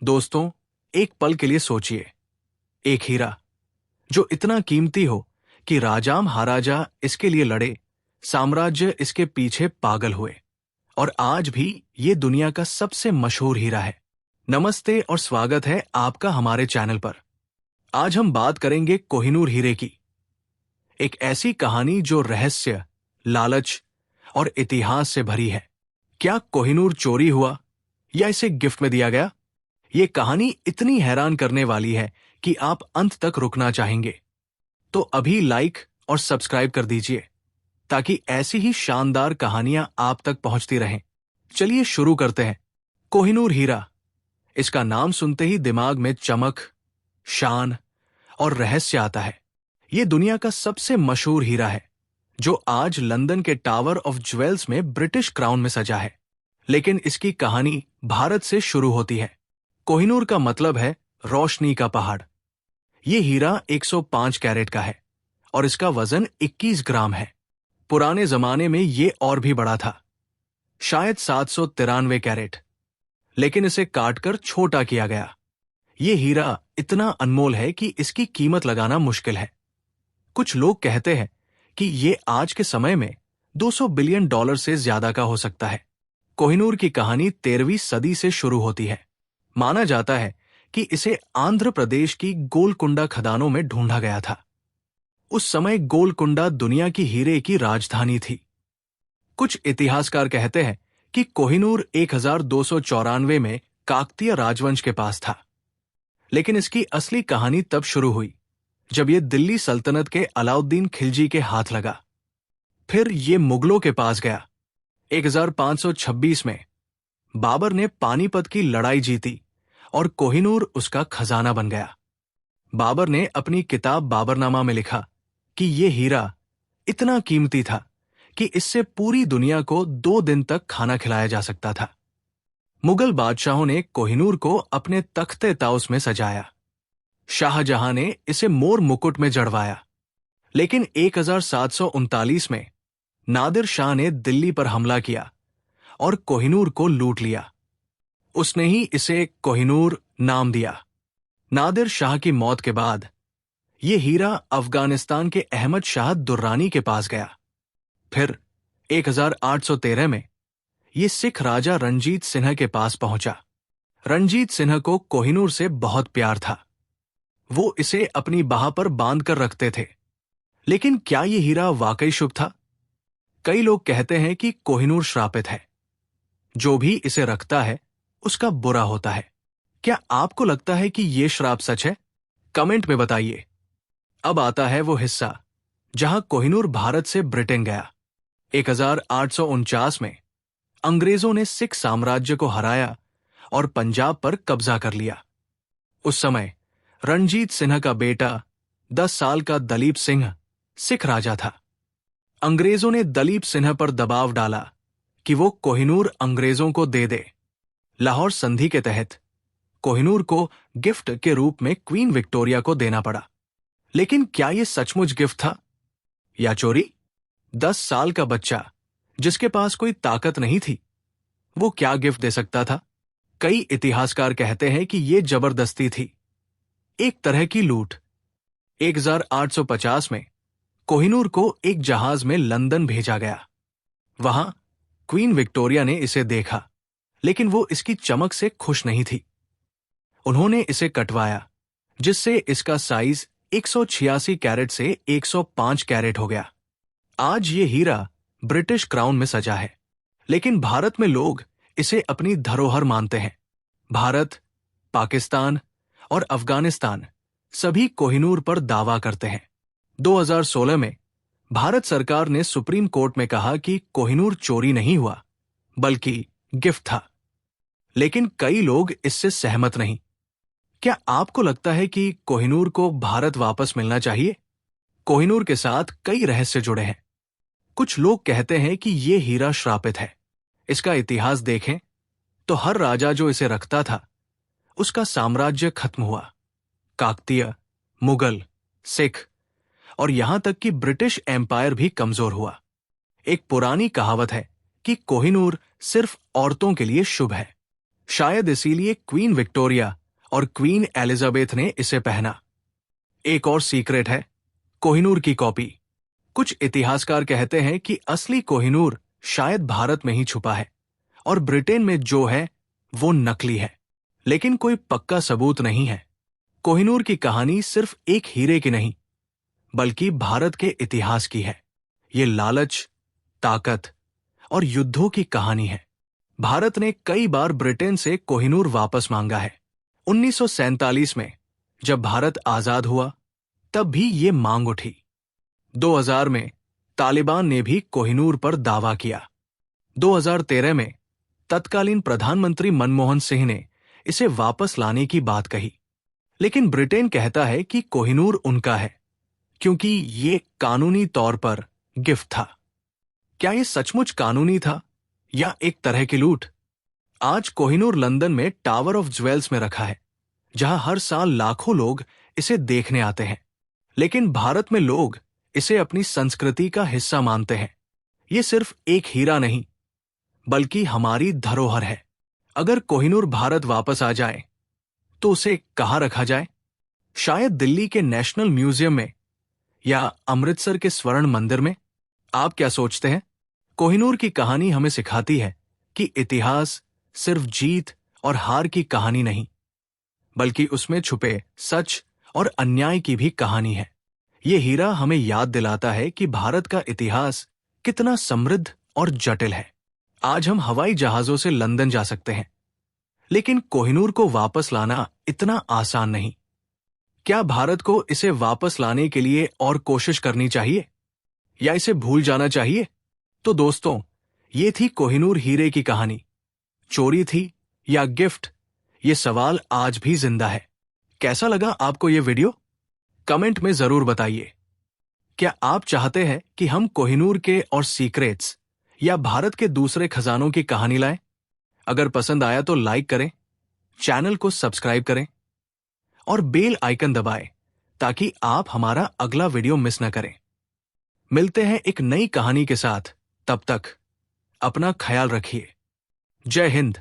दोस्तों, एक पल के लिए सोचिए। एक हीरा जो इतना कीमती हो कि राजा महाराजा इसके लिए लड़े, साम्राज्य इसके पीछे पागल हुए, और आज भी ये दुनिया का सबसे मशहूर हीरा है। नमस्ते और स्वागत है आपका हमारे चैनल पर। आज हम बात करेंगे कोहिनूर हीरे की, एक ऐसी कहानी जो रहस्य, लालच और इतिहास से भरी है। क्या कोहिनूर चोरी हुआ या इसे गिफ्ट में दिया गया? ये कहानी इतनी हैरान करने वाली है कि आप अंत तक रुकना चाहेंगे। तो अभी लाइक और सब्सक्राइब कर दीजिए ताकि ऐसी ही शानदार कहानियां आप तक पहुंचती रहें। चलिए शुरू करते हैं। कोहिनूर हीरा, इसका नाम सुनते ही दिमाग में चमक, शान और रहस्य आता है। ये दुनिया का सबसे मशहूर हीरा है जो आज लंदन के टावर ऑफ ज्वेल्स में ब्रिटिश क्राउन में सजा है। लेकिन इसकी कहानी भारत से शुरू होती है। कोहिनूर का मतलब है रोशनी का पहाड़। ये हीरा 105 कैरेट का है और इसका वजन 21 ग्राम है। पुराने जमाने में ये और भी बड़ा था, शायद 793 कैरेट, लेकिन इसे काटकर छोटा किया गया। ये हीरा इतना अनमोल है कि इसकी कीमत लगाना मुश्किल है। कुछ लोग कहते हैं कि ये आज के समय में $200 बिलियन से ज्यादा का हो सकता है। कोहिनूर की कहानी 13वीं सदी से शुरू होती है। माना जाता है कि इसे आंध्र प्रदेश की गोलकुंडा खदानों में ढूंढा गया था। उस समय गोलकुंडा दुनिया की हीरे की राजधानी थी। कुछ इतिहासकार कहते हैं कि कोहिनूर 1294 में काकतीय राजवंश के पास था। लेकिन इसकी असली कहानी तब शुरू हुई जब यह दिल्ली सल्तनत के अलाउद्दीन खिलजी के हाथ लगा। फिर यह मुगलों के पास गया। 1526 में बाबर ने पानीपत की लड़ाई जीती और कोहिनूर उसका खजाना बन गया। बाबर ने अपनी किताब बाबरनामा में लिखा कि यह हीरा इतना कीमती था कि इससे पूरी दुनिया को 2 दिन तक खाना खिलाया जा सकता था। मुगल बादशाहों ने कोहिनूर को अपने तख्ते ताउस में सजाया। शाहजहां ने इसे मोर मुकुट में जड़वाया। लेकिन 1739 में नादिर शाह ने दिल्ली पर हमला किया और कोहिनूर को लूट लिया। उसने ही इसे कोहिनूर नाम दिया। नादिर शाह की मौत के बाद यह हीरा अफगानिस्तान के अहमद शाह दुर्रानी के पास गया। फिर 1813 में यह सिख राजा रणजीत सिन्हा के पास पहुंचा। रणजीत सिन्हा को कोहिनूर से बहुत प्यार था। वो इसे अपनी बाह पर बांध कर रखते थे। लेकिन क्या यह हीरा वाकई शुभ था? कई लोग कहते हैं कि कोहिनूर श्रापित है। जो भी इसे रखता है उसका बुरा होता है। क्या आपको लगता है कि यह श्राप सच है? कमेंट में बताइए। अब आता है वो हिस्सा जहां कोहिनूर भारत से ब्रिटेन गया। 1849 में अंग्रेजों ने सिख साम्राज्य को हराया और पंजाब पर कब्जा कर लिया। उस समय रणजीत सिन्हा का बेटा 10 साल का दलीप सिंह सिख राजा था। अंग्रेजों ने दलीप सिन्हा पर दबाव डाला कि वो कोहिनूर अंग्रेजों को दे दे। लाहौर संधि के तहत कोहिनूर को गिफ्ट के रूप में क्वीन विक्टोरिया को देना पड़ा। लेकिन क्या यह सचमुच गिफ्ट था या चोरी? 10 साल का बच्चा जिसके पास कोई ताकत नहीं थी, वो क्या गिफ्ट दे सकता था? कई इतिहासकार कहते हैं कि यह जबरदस्ती थी, एक तरह की लूट। 1850 में कोहिनूर को एक जहाज में लंदन भेजा गया। वहां क्वीन विक्टोरिया ने इसे देखा, लेकिन वो इसकी चमक से खुश नहीं थी। उन्होंने इसे कटवाया, जिससे इसका साइज 186 कैरेट से 105 कैरेट हो गया। आज ये हीरा ब्रिटिश क्राउन में सजा है। लेकिन भारत में लोग इसे अपनी धरोहर मानते हैं। भारत, पाकिस्तान और अफगानिस्तान सभी कोहिनूर पर दावा करते हैं। 2016 में भारत सरकार ने सुप्रीम कोर्ट में कहा कि कोहिनूर चोरी नहीं हुआ, बल्कि गिफ्ट था। लेकिन कई लोग इससे सहमत नहीं। क्या आपको लगता है कि कोहिनूर को भारत वापस मिलना चाहिए? कोहिनूर के साथ कई रहस्य जुड़े हैं। कुछ लोग कहते हैं कि यह हीरा श्रापित है। इसका इतिहास देखें तो हर राजा जो इसे रखता था, उसका साम्राज्य खत्म हुआ। काकतीय, मुगल, सिख और यहां तक कि ब्रिटिश एम्पायर भी कमजोर हुआ। एक पुरानी कहावत है कि कोहिनूर सिर्फ औरतों के लिए शुभ है। शायद इसीलिए क्वीन विक्टोरिया और क्वीन एलिजाबेथ ने इसे पहना। एक और सीक्रेट है, कोहिनूर की कॉपी। कुछ इतिहासकार कहते हैं कि असली कोहिनूर शायद भारत में ही छुपा है और ब्रिटेन में जो है वो नकली है, लेकिन कोई पक्का सबूत नहीं है। कोहिनूर की कहानी सिर्फ एक हीरे की नहीं, बल्कि भारत के इतिहास की है। ये लालच, ताकत और युद्धों की कहानी है। भारत ने कई बार ब्रिटेन से कोहिनूर वापस मांगा है। 1947 में जब भारत आजाद हुआ, तब भी ये मांग उठी। 2000 में तालिबान ने भी कोहिनूर पर दावा किया। 2013 में तत्कालीन प्रधानमंत्री मनमोहन सिंह ने इसे वापस लाने की बात कही, लेकिन ब्रिटेन कहता है कि कोहिनूर उनका है क्योंकि ये कानूनी तौर पर गिफ्ट था। क्या ये सचमुच कानूनी था या एक तरह की लूट? आज कोहिनूर लंदन में टावर ऑफ ज्वेल्स में रखा है, जहां हर साल लाखों लोग इसे देखने आते हैं। लेकिन भारत में लोग इसे अपनी संस्कृति का हिस्सा मानते हैं। ये सिर्फ एक हीरा नहीं, बल्कि हमारी धरोहर है। अगर कोहिनूर भारत वापस आ जाए तो उसे कहाँ रखा जाए? शायद दिल्ली के नेशनल म्यूजियम में या अमृतसर के स्वर्ण मंदिर में। आप क्या सोचते हैं? कोहिनूर की कहानी हमें सिखाती है कि इतिहास सिर्फ जीत और हार की कहानी नहीं, बल्कि उसमें छुपे सच और अन्याय की भी कहानी है। ये हीरा हमें याद दिलाता है कि भारत का इतिहास कितना समृद्ध और जटिल है। आज हम हवाई जहाजों से लंदन जा सकते हैं, लेकिन कोहिनूर को वापस लाना इतना आसान नहीं। क्या भारत को इसे वापस लाने के लिए और कोशिश करनी चाहिए या इसे भूल जाना चाहिए? तो दोस्तों, ये थी कोहिनूर हीरे की कहानी। चोरी थी या गिफ्ट, ये सवाल आज भी जिंदा है। कैसा लगा आपको ये वीडियो? कमेंट में जरूर बताइए। क्या आप चाहते हैं कि हम कोहिनूर के और सीक्रेट्स या भारत के दूसरे खजानों की कहानी लाएं? अगर पसंद आया तो लाइक करें, चैनल को सब्सक्राइब करें और बेल आइकन दबाएं ताकि आप हमारा अगला वीडियो मिस न करें। मिलते हैं एक नई कहानी के साथ। तब तक अपना ख्याल रखिए। जय हिंद।